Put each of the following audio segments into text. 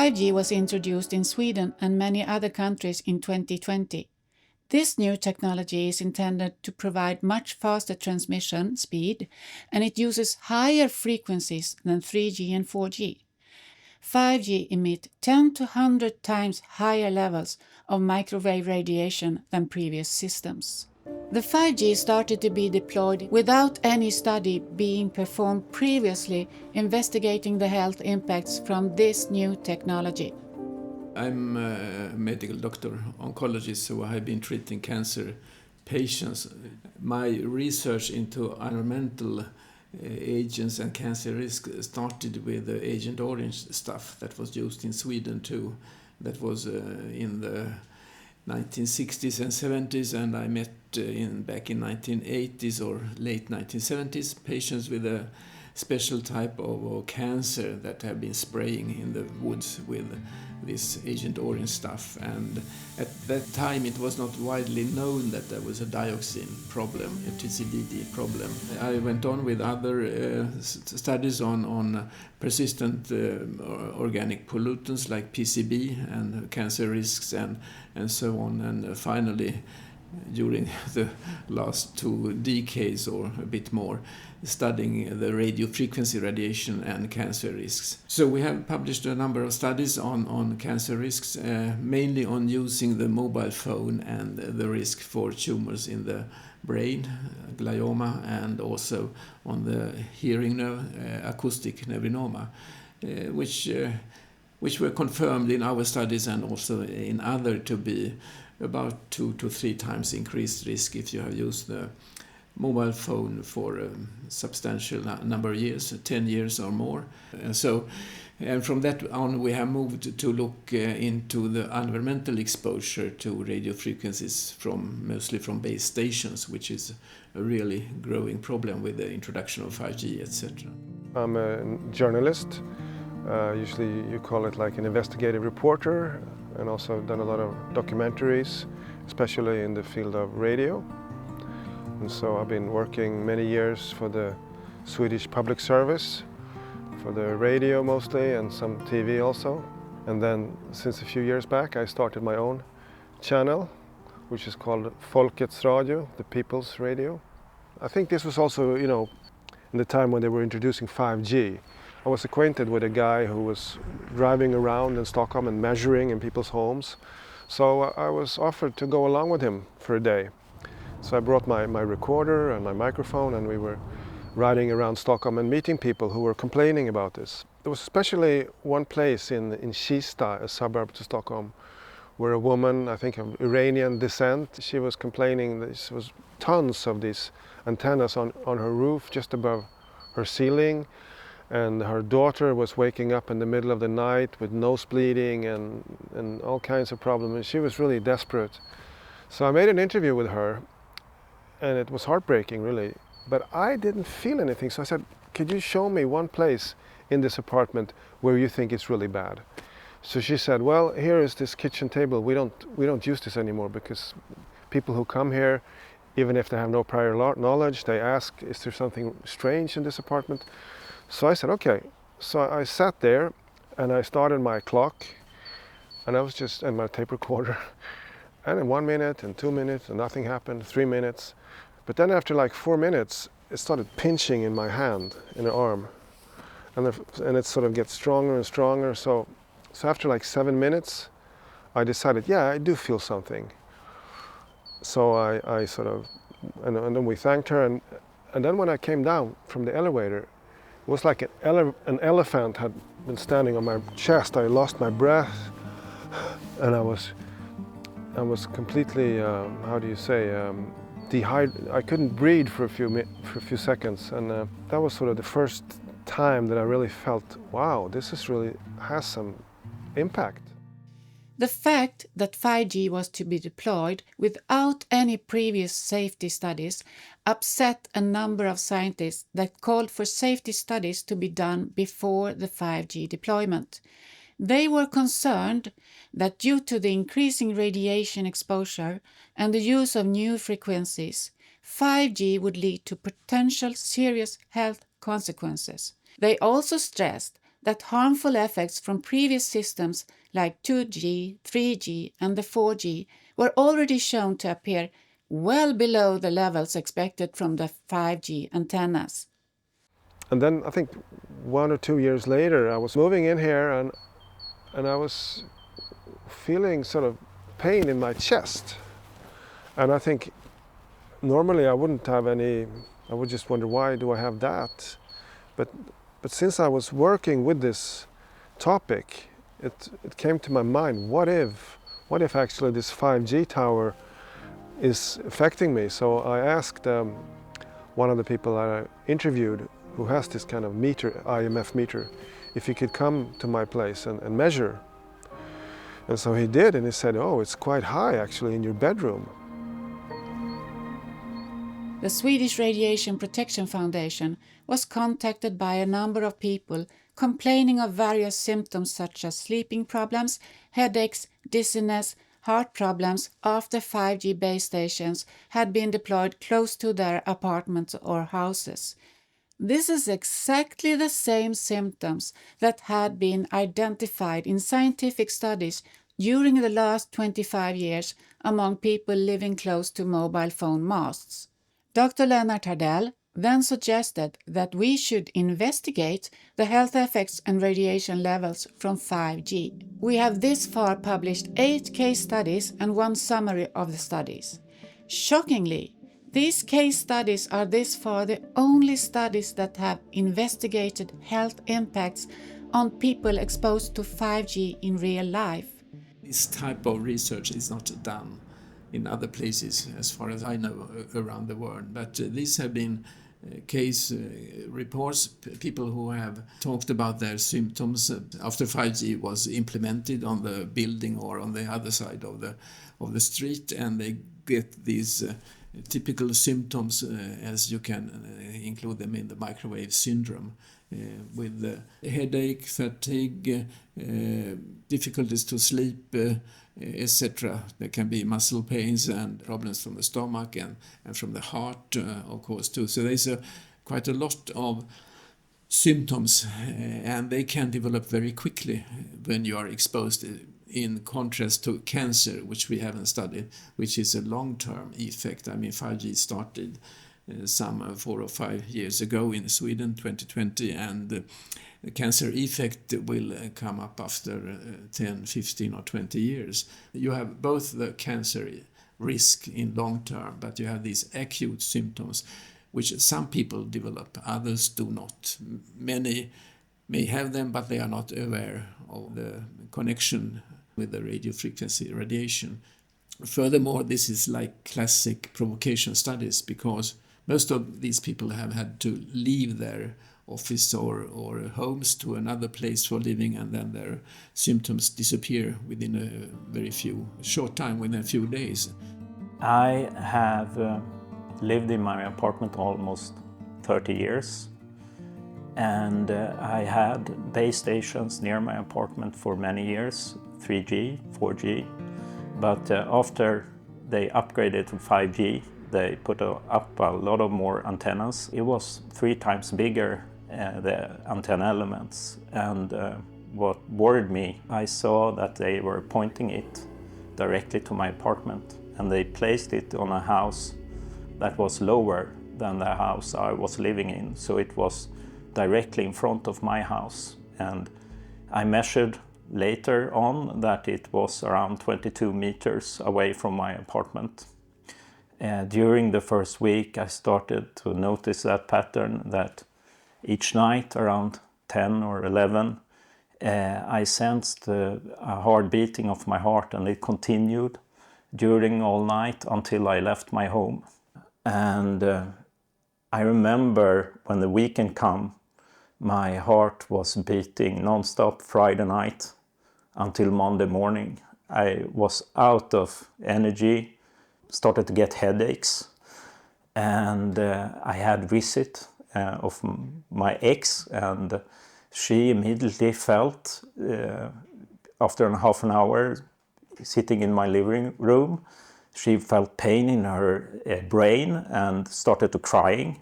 5G was introduced in Sweden and many other countries in 2020. This new technology is intended to provide much faster transmission speed, and it uses higher frequencies than 3G and 4G. 5G emit 10 to 100 times higher levels of microwave radiation than previous systems. The 5G started to be deployed without any study being performed previously investigating the health impacts from this new technology. I'm a medical doctor, oncologist, so I have been treating cancer patients. My research into environmental agents and cancer risk started with the Agent Orange stuff that was used in Sweden too. That was in the 1960s and 70s, and I met back in 1980s or late 1970s patients with a special type of cancer that have been spraying in the woods with this Agent Orange stuff. And at that time it was not widely known that there was a dioxin problem, a TCDD problem. I went on with other studies on persistent organic pollutants like PCB and cancer risks and so on. And finally, during the last 2 decades or a bit more, studying the radio frequency radiation and cancer risks. So we have published a number of studies on cancer risks, mainly on using the mobile phone and the risk for tumors in the brain, glioma, and also on the hearing nerve, acoustic nevrinoma, which were confirmed in our studies and also in other to be about 2 to 3 times increased risk if you have used the mobile phone for a substantial number of years, 10 years or more. And from that on we have moved to look into the environmental exposure to radio frequencies mostly from base stations, which is a really growing problem with the introduction of 5G, etc. I'm a journalist. Usually you call it like an investigative reporter, and also done a lot of documentaries, especially in the field of radio. And so I've been working many years for the Swedish public service, for the radio mostly, and some TV also. And then since a few years back I started my own channel, which is called Folkets Radio, the People's Radio. I think this was also, in the time when they were introducing 5G. I was acquainted with a guy who was driving around in Stockholm and measuring in people's homes. So I was offered to go along with him for a day. So I brought my recorder and my microphone, and we were riding around Stockholm and meeting people who were complaining about this. There was especially one place in Kista, a suburb to Stockholm, where a woman, I think of Iranian descent, she was complaining that there was tons of these antennas on her roof just above her ceiling. And her daughter was waking up in the middle of the night with nose bleeding and all kinds of problems. And she was really desperate. So I made an interview with her, and it was heartbreaking, really. But I didn't feel anything. So I said, could you show me one place in this apartment where you think it's really bad? So she said, well, here is this kitchen table. We don't use this anymore because people who come here, even if they have no prior knowledge, they ask, is there something strange in this apartment? So I said, okay. So I sat there and I started my clock, and and my tape recorder. And in 1 minute and 2 minutes and nothing happened, 3 minutes. But then after like 4 minutes, it started pinching in my hand, in the arm. And it sort of gets stronger and stronger. So after like 7 minutes, I decided, yeah, I do feel something. So I sort of, and then we thanked her. And then when I came down from the elevator, it was like an elephant had been standing on my chest. I lost my breath, and I was completely, dehydrated. I couldn't breathe for a few seconds, and that was sort of the first time that I really felt, wow, this really has some impact. The fact that 5G was to be deployed without any previous safety studies upset a number of scientists that called for safety studies to be done before the 5G deployment. They were concerned that due to the increasing radiation exposure and the use of new frequencies, 5G would lead to potential serious health consequences. They also stressed that harmful effects from previous systems like 2G, 3G and the 4G were already shown to appear well below the levels expected from the 5G antennas. And then I think 1 or 2 years later I was moving in here and I was feeling sort of pain in my chest. And I think normally I wouldn't have any, I would just wonder why do I have that? But since I was working with this topic, it came to my mind, what if actually this 5G tower is affecting me? So I asked one of the people that I interviewed who has this kind of meter, IMF meter, if he could come to my place and measure. And so he did, and he said, oh, it's quite high actually in your bedroom. The Swedish Radiation Protection Foundation was contacted by a number of people complaining of various symptoms such as sleeping problems, headaches, dizziness, heart problems after 5G base stations had been deployed close to their apartments or houses. This is exactly the same symptoms that had been identified in scientific studies during the last 25 years among people living close to mobile phone masts. Dr. Lennart Hardell then suggested that we should investigate the health effects and radiation levels from 5G. We have this far published 8 case studies and one summary of the studies. Shockingly, these case studies are this far the only studies that have investigated health impacts on people exposed to 5G in real life. This type of research is not done in other places, as far as I know, around the world. But these have been case reports, people who have talked about their symptoms after 5G was implemented on the building or on the other side of the street, and they get these typical symptoms, as you can include them in the microwave syndrome, with headache, fatigue, difficulties to sleep, etc. There can be muscle pains and problems from the stomach and from the heart, of course, too. So there's quite a lot of symptoms, and they can develop very quickly when you are exposed, in contrast to cancer, which we haven't studied, which is a long-term effect. I mean, 5G started some 4 or 5 years ago in Sweden, 2020, and the cancer effect will come up after 10, 15 or 20 years. You have both the cancer risk in long term, but you have these acute symptoms, which some people develop, others do not. Many may have them, but they are not aware of the connection with the radio frequency radiation. Furthermore, this is like classic provocation studies, because most of these people have had to leave their office or homes to another place for living, and then their symptoms disappear within a very short time, within a few days. I have lived in my apartment almost 30 years, and I had base stations near my apartment for many years, 3G, 4G, but after they upgraded to 5G, they put up a lot of more antennas. It was 3 times bigger, the antenna elements, and what worried me, I saw that they were pointing it directly to my apartment, and they placed it on a house that was lower than the house I was living in, so it was directly in front of my house. And I measured later on that it was around 22 meters away from my apartment. During the first week I started to notice that pattern, that each night around 10 or 11 I sensed a hard beating of my heart, and it continued during all night until I left my home. And I remember when the weekend came, my heart was beating non-stop Friday night until Monday morning. I was out of energy, started to get headaches, and I had visit of my ex, and she immediately felt, after half an hour sitting in my living room, she felt pain in her brain and started to crying.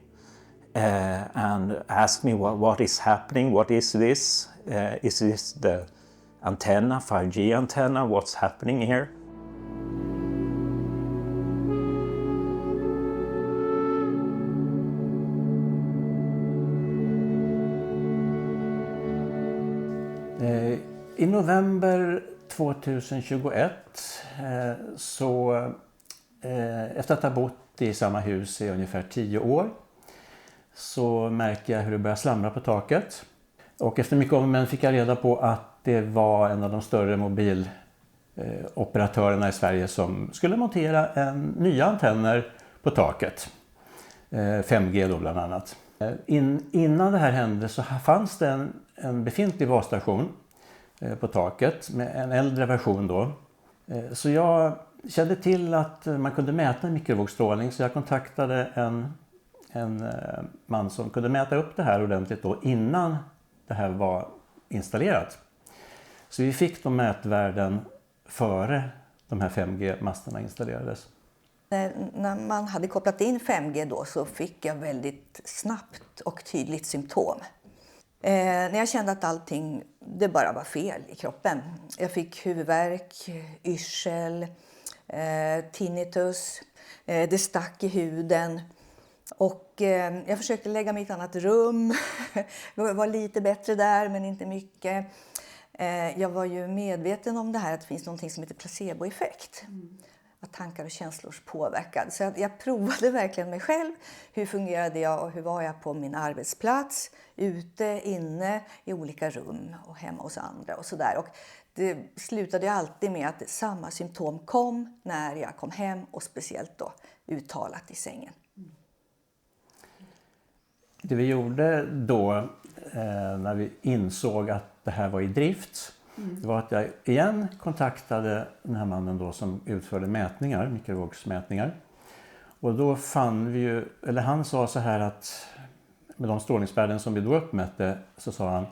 and asked me what is happening, what is this? Is this the antenna, 5G antenna, what's happening here? I november 2021 så efter att ha bott i samma hus i ungefär 10 år så märker jag hur det börjar slamra på taket. Och efter mycket om och men fick jag reda på att det var en av de större mobiloperatörerna i Sverige som skulle montera nya antenner på taket. 5G då bland annat. Innan det här hände så fanns det en befintlig basstation på taket med en äldre version då. Så jag kände till att man kunde mäta mikrovågsstrålning, så jag kontaktade en man som kunde mäta upp det här ordentligt då innan det här var installerat. Så vi fick de mätvärden före de här 5G-masterna installerades. När man hade kopplat in 5G då så fick jag väldigt snabbt och tydligt symptom. När jag kände att allting, det bara var fel i kroppen. Jag fick huvudvärk, yrsel, tinnitus, det stack i huden. Och jag försökte lägga mig i ett annat rum. Det var lite bättre där men inte mycket. Jag var ju medveten om det här att det finns något som heter placeboeffekt. Att tankar och känslor påverkade. Så jag provade verkligen mig själv. Hur fungerade jag och hur var jag på min arbetsplats? Ute, inne, i olika rum och hemma hos andra och sådär. Och det slutade alltid med att samma symptom kom när jag kom hem och speciellt då uttalat i sängen. Det vi gjorde då när vi insåg att det här var i drift, det var att jag igen kontaktade den här mannen då som utförde mätningar, mikrovågsmätningar. Och då fann vi ju, eller han sa så här att med de strålningsvärden som vi då uppmätte så sa han: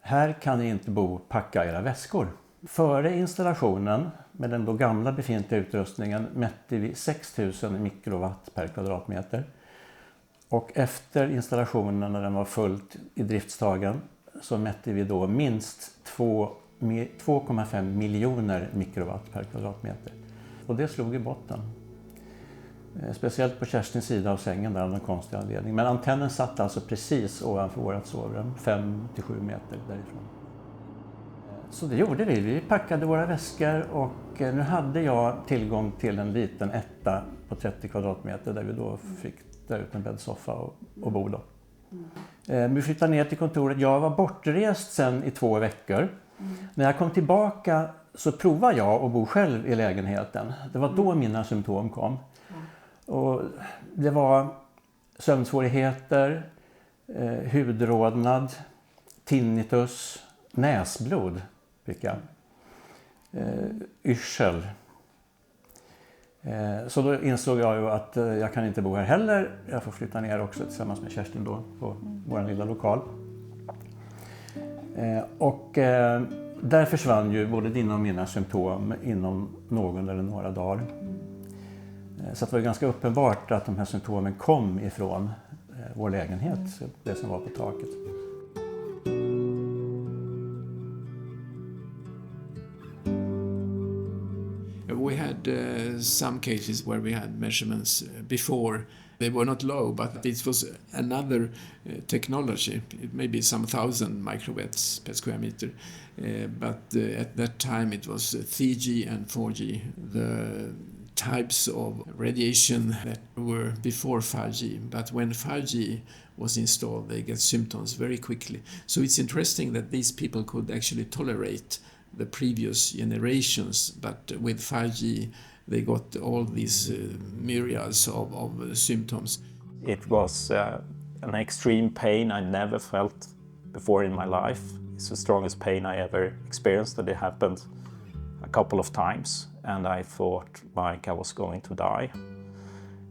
här kan ni inte bo, packa era väskor. Före installationen med den då gamla befintliga utrustningen mätte vi 6000 mikrowatt per kvadratmeter. Och efter installationen när den var fullt i driftstagen så mätte vi då minst 2,5 miljoner mikrowatt per kvadratmeter. Och det slog i botten. Speciellt på Kerstins sida av sängen där av någon konstig anledning. Men antennen satt alltså precis ovanför vårt sovrum, 5-7 meter därifrån. Så det gjorde vi. Vi packade våra väskor och nu hade jag tillgång till en liten etta på 30 kvadratmeter där vi då fick dra ut en bäddsoffa och bo då. Vi flyttade ner till kontoret. Jag var bortrest sen i 2 veckor. När jag kom tillbaka så provade jag att bo själv i lägenheten. Det var då mina symptom kom. Och det var sömnsvårigheter, hudrodnad, tinnitus, näsblod fick jag, yrsel. Så då insåg jag ju att jag kan inte bo här heller. Jag får flytta ner också tillsammans med Kerstin då på vår lilla lokal. Och där försvann ju både dina och mina symptom inom någon eller några dagar. Så det var ganska uppenbart att de här symptomen kom ifrån vår lägenhet, det som var på taket. We had some cases where we had measurements before. They were not low, but it was another technology. It may be some 1,000 microwatts per square meter. But at that time it was 3G and 4G, the types of radiation that were before 5G. But when 5G was installed, they get symptoms very quickly. So it's interesting that these people could actually tolerate the previous generations, but with 5G they got all these myriads of symptoms. It was an extreme pain I never felt before in my life. It's the strongest pain I ever experienced, and it happened a couple of times, and I thought like I was going to die.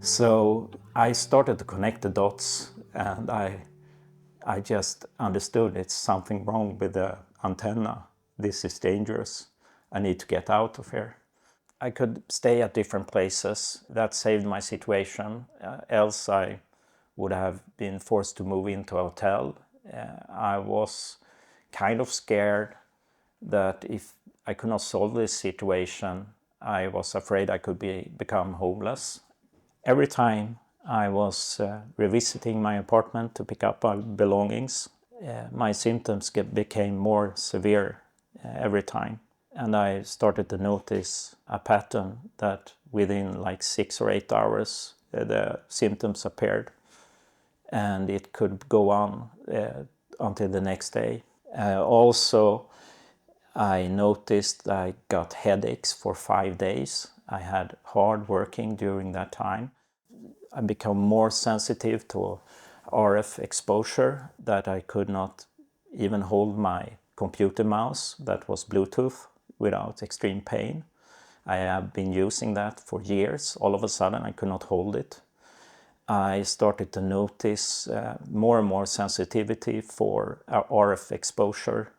So I started to connect the dots, and I just understood it's something wrong with the antenna. This is dangerous. I need to get out of here. I could stay at different places. That saved my situation. Else I would have been forced to move into a hotel. I was kind of scared that if I could not solve this situation, I was afraid I could become homeless. Every time I was revisiting my apartment to pick up my belongings, my symptoms became more severe every time. And I started to notice a pattern that within like 6 or 8 hours, the symptoms appeared. And it could go on until the next day. Also, I noticed I got headaches for 5 days. I had hard working during that time. I became more sensitive to RF exposure, that I could not even hold my computer mouse that was Bluetooth without extreme pain. I have been using that for years. All of a sudden I could not hold it. I started to notice more and more sensitivity for RF exposure,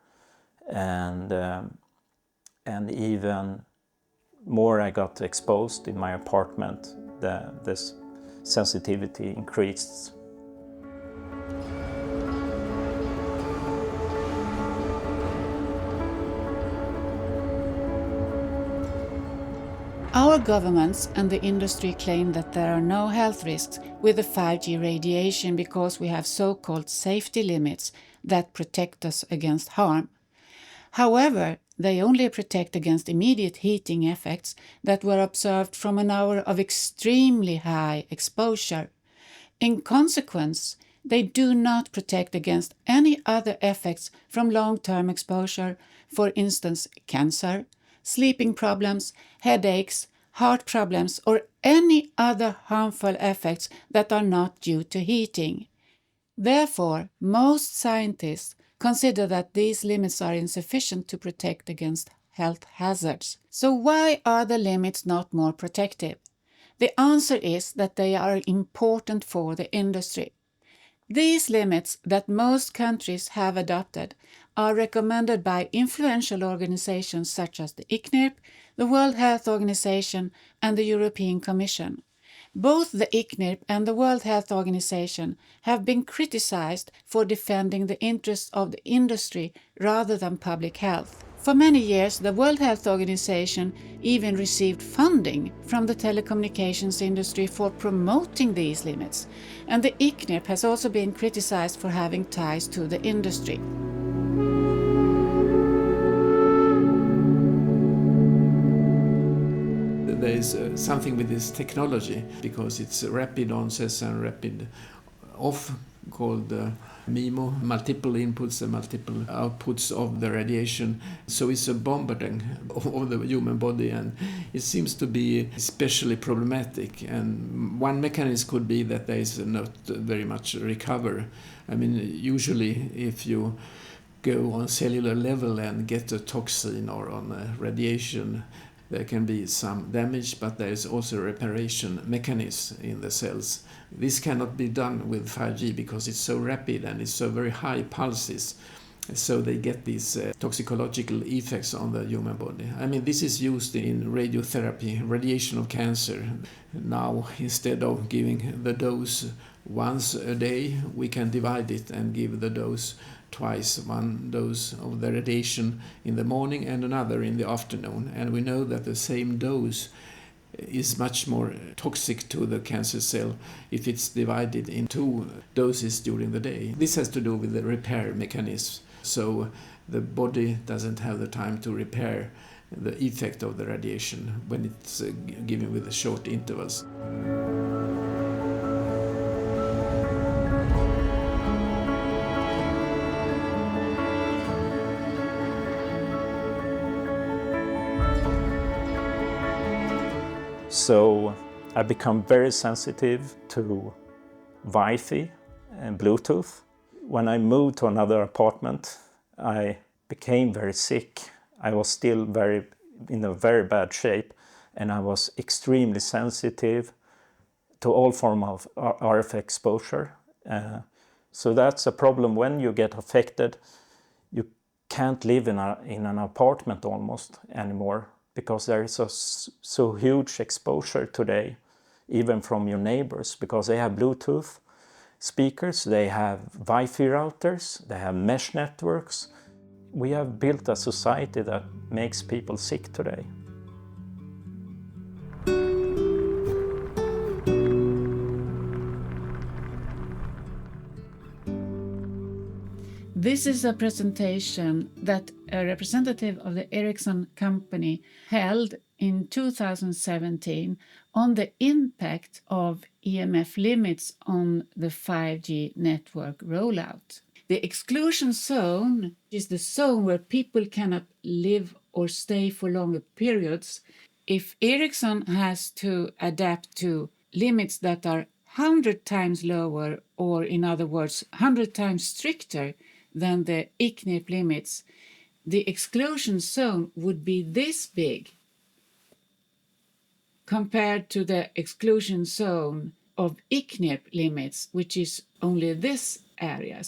and even more I got exposed in my apartment, this sensitivity increased. Our governments and the industry claim that there are no health risks with the 5G radiation because we have so-called safety limits that protect us against harm. However, they only protect against immediate heating effects that were observed from an hour of extremely high exposure. In consequence, they do not protect against any other effects from long-term exposure, for instance, cancer, sleeping problems, headaches, heart problems, or any other harmful effects that are not due to heating. Therefore, most scientists consider that these limits are insufficient to protect against health hazards. So why are the limits not more protective? The answer is that they are important for the industry. These limits that most countries have adopted are recommended by influential organizations such as the ICNIRP, the World Health Organization, and the European Commission. Both the ICNIRP and the World Health Organization have been criticized for defending the interests of the industry rather than public health. For many years, the World Health Organization even received funding from the telecommunications industry for promoting these limits, and the ICNIRP has also been criticized for having ties to the industry. There is something with this technology, because it's rapid onset and rapid off, called MIMO, multiple inputs and multiple outputs of the radiation. So it's a bombarding of the human body, and it seems to be especially problematic. And one mechanism could be that there is not very much recover. I mean, usually if you go on cellular level and get a toxin or on a radiation, there can be some damage, but there is also a reparation mechanism in the cells. This cannot be done with 5G because it's so rapid and it's so very high pulses. So they get these toxicological effects on the human body. I mean, this is used in radiotherapy, radiation of cancer. Now, instead of giving the dose once a day, we can divide it and give the dose twice, one dose of the radiation in the morning and another in the afternoon. And we know that the same dose is much more toxic to the cancer cell if it's divided in 2 doses during the day. This has to do with the repair mechanism. So the body doesn't have the time to repair the effect of the radiation when it's given with the short intervals. So I become very sensitive to Wi-Fi and Bluetooth. When I moved to another apartment, I became very sick. I was still in a very bad shape, and I was extremely sensitive to all form of RF exposure. So that's a problem when you get affected. You can't live in an apartment almost anymore, because there is so huge exposure today, even from your neighbors, because they have Bluetooth speakers, they have Wi-Fi routers, they have mesh networks. We have built a society that makes people sick today. This is a presentation that a representative of the Ericsson company held in 2017 on the impact of EMF limits on the 5G network rollout. The exclusion zone is the zone where people cannot live or stay for longer periods. If Ericsson has to adapt to limits that are 100 times lower, or in other words, 100 times stricter than the ICNIRP limits, the exclusion zone would be this big compared to the exclusion zone of ICNIRP limits, which is only this area.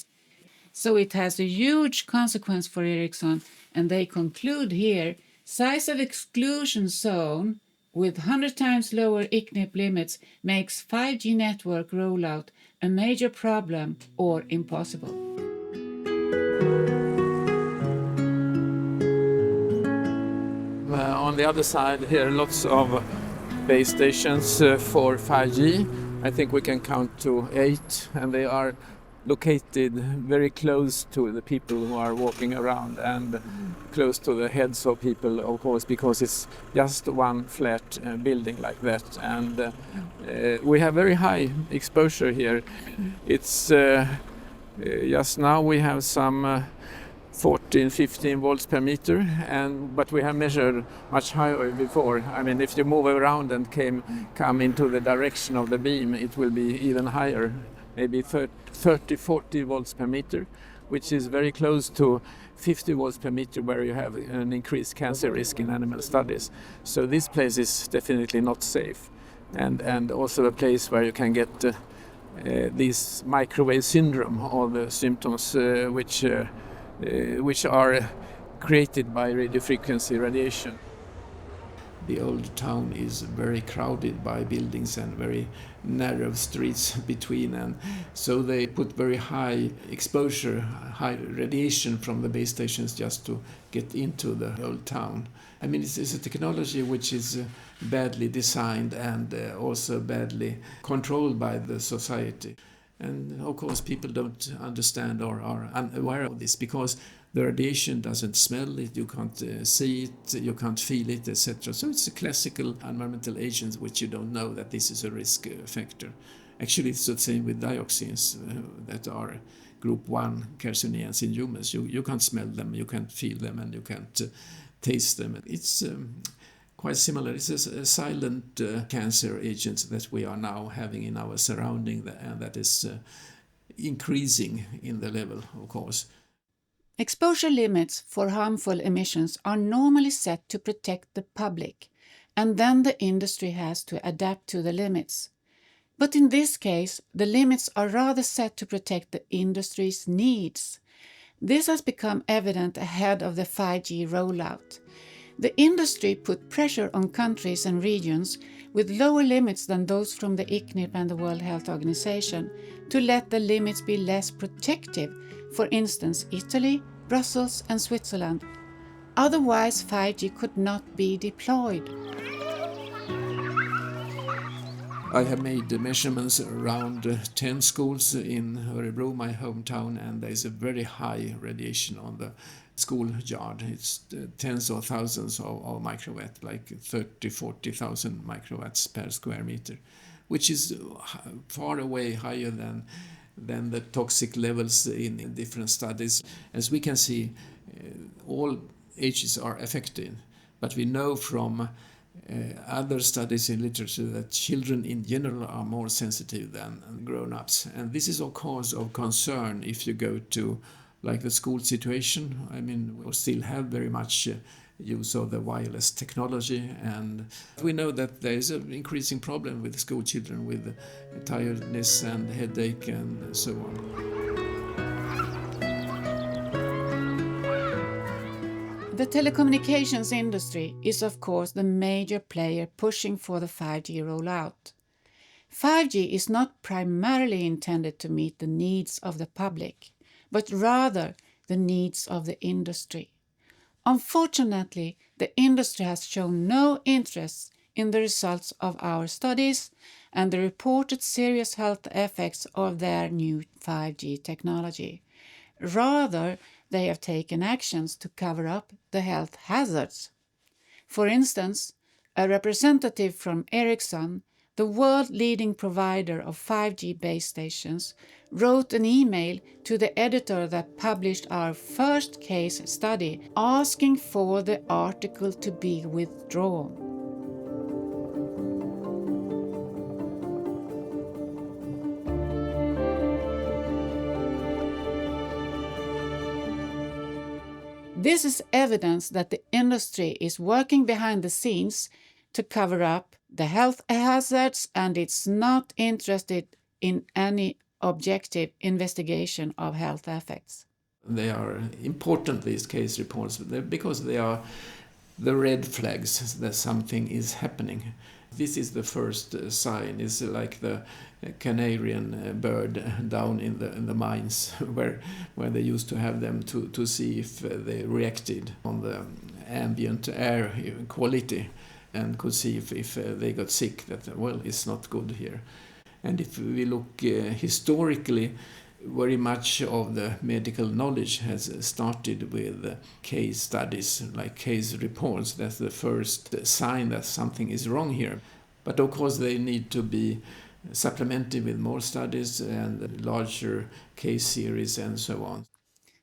So it has a huge consequence for Ericsson, and they conclude here, size of exclusion zone with 100 times lower ICNIRP limits makes 5G network rollout a major problem or impossible. On the other side here, lots of base stations for 5G. I think we can count to 8, and they are located very close to the people who are walking around and close to the heads of people, of course, because it's just one flat building like that. And we have very high exposure here. It's just now we have some 14, 15 volts per meter, but we have measured much higher before. I mean, if you move around and come into the direction of the beam, it will be even higher, maybe 30, 40 volts per meter, which is very close to 50 volts per meter, where you have an increased cancer risk in animal studies. So this place is definitely not safe, and also a place where you can get this microwave syndrome, or the symptoms which are created by radiofrequency radiation. The old town is very crowded by buildings and very narrow streets between, and so they put very high exposure, high radiation from the base stations just to get into the old town. I mean, it's a technology which is badly designed and also badly controlled by the society. And of course people don't understand or are unaware of this, because the radiation doesn't smell it, you can't see it, you can't feel it, etc. So it's a classical environmental agent which you don't know that this is a risk factor. Actually, it's the same with dioxins that are group 1 carcinogens in humans. You can't smell them, you can't feel them, and you can't taste them. It's quite similar. It's a silent cancer agent that we are now having in our surrounding, and that is increasing in the level, of course. Exposure limits for harmful emissions are normally set to protect the public, and then the industry has to adapt to the limits. But in this case, the limits are rather set to protect the industry's needs. This has become evident ahead of the 5G rollout. The industry put pressure on countries and regions with lower limits than those from the ICNIRP and the World Health Organization to let the limits be less protective, for instance Italy, Brussels and Switzerland. Otherwise 5G could not be deployed. I have made measurements around 10 schools in Örebro, my hometown, and there is a very high radiation on the schoolyard. It's tens of thousands of microwatts, like 30, 40,000 microwatts per square meter, which is far away higher than the toxic levels in different studies. As we can see, all ages are affected, but we know from other studies in literature that children in general are more sensitive than grown-ups. And this is of course of concern if you go to like the school situation. I mean, we still have very much use of the wireless technology, and we know that there is an increasing problem with school children with tiredness and headache and so on. The telecommunications industry is of course the major player pushing for the 5G rollout. 5G is not primarily intended to meet the needs of the public, but rather the needs of the industry. Unfortunately, the industry has shown no interest in the results of our studies and the reported serious health effects of their new 5G technology. Rather, they have taken actions to cover up the health hazards. For instance, a representative from Ericsson, the world-leading provider of 5G base stations, wrote an email to the editor that published our first case study asking for the article to be withdrawn. This is evidence that the industry is working behind the scenes to cover up the health hazards and it's not interested in any objective investigation of health effects. They are important, these case reports, because they are the red flags that something is happening. This is the first sign. It's like the Canarian bird down in the mines where they used to have them to see if they reacted on the ambient air quality and could see if they got sick, that, well, it's not good here. And if we look historically, very much of the medical knowledge has started with case studies, like case reports. That's the first sign that something is wrong here. But of course they need to be supplemented with more studies and larger case series and so on.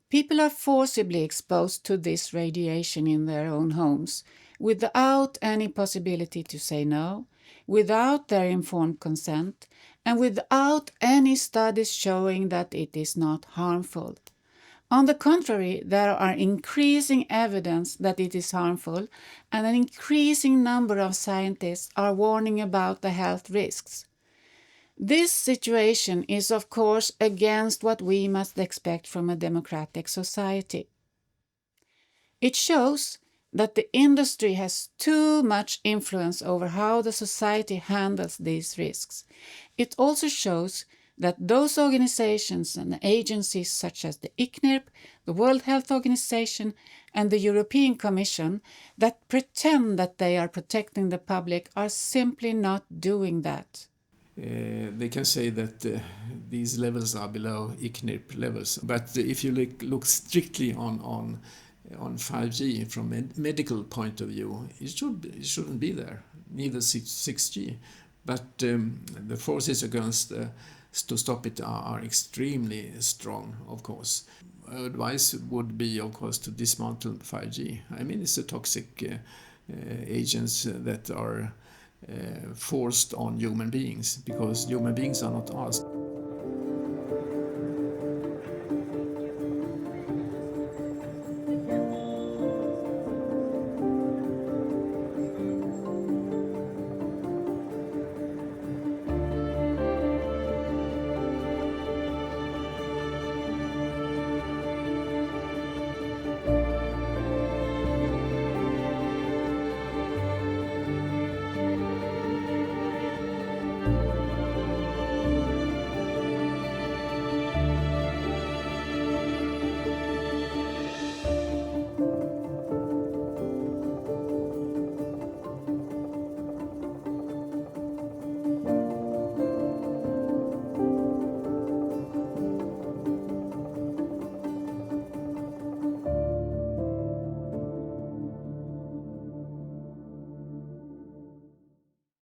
People are forcibly exposed to this radiation in their own homes without any possibility to say no, without their informed consent, and without any studies showing that it is not harmful. On the contrary, there are increasing evidence that it is harmful, and an increasing number of scientists are warning about the health risks. This situation is, of course, against what we must expect from a democratic society. It shows that the industry has too much influence over how the society handles these risks. It also shows that those organizations and agencies such as the ICNIRP, the World Health Organization and the European Commission that pretend that they are protecting the public are simply not doing that. They can say that these levels are below ICNIRP levels, but if you look strictly on 5G from a medical point of view, it shouldn't be there, neither 6G. But the forces against to stop it are extremely strong, of course. Advice would be, of course, to dismantle 5G. I mean, it's a toxic agents that are forced on human beings because human beings are not asked.